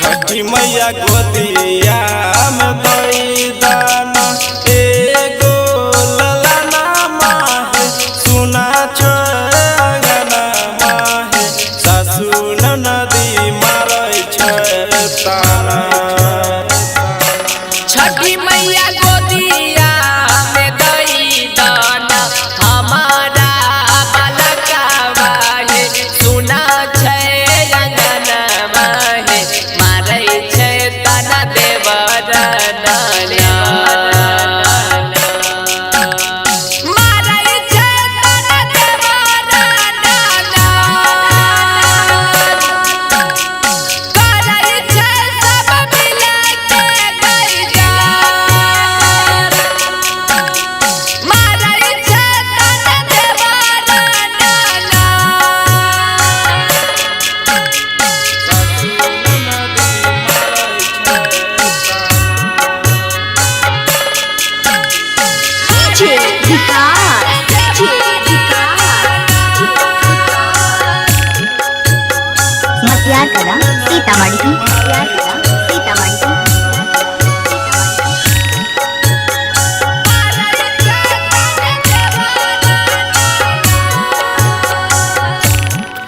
छठी मैया गोदिया में दई दाना एगो ललना माहे सुना छगना माहे सासु ननदी मारै छै ताना। छठी मैया गोदिया में दई दाना हमारा बालकवा है सुना छै अंगना माहे मारै छै ताना देवरना सीतामढ़ी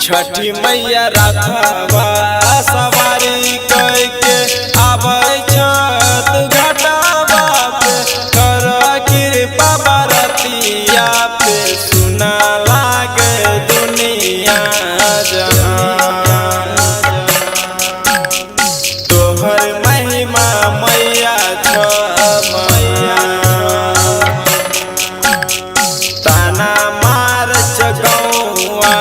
छठी मैया राधवा सवारी करके आबै छत घाटवा पे कर कृपा बरतिया पे सुना लागे दुनिया जहां तोहर महिमा मैया छ मैया ताना मार गौआ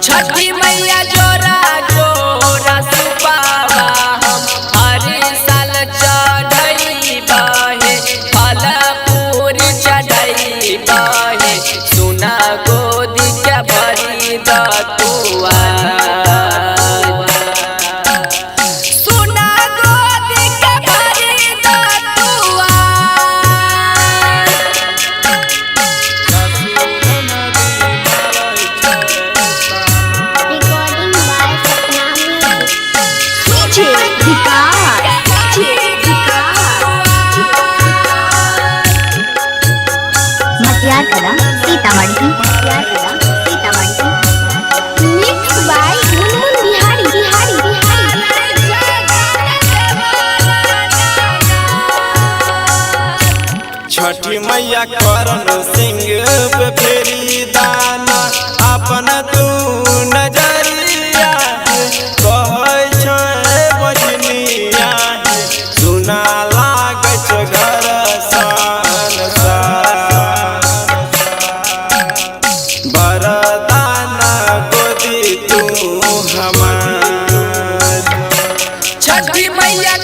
छठी मैया जोरा जोरा सुपावा हम हर साल चढ़ई बाहे फल पूरी चढ़ई बाहे सुना गोदी के भरी दतुआ सीतामढ़ी मिक्स बाय मुनमुन बिहारी छठी मैया करण सिंह पे फेरी दाना अपन तू नजरिया कहै छै बजनिया सुना लागै छै घर सान बरदाना गोदी तू हमार। छठी मैया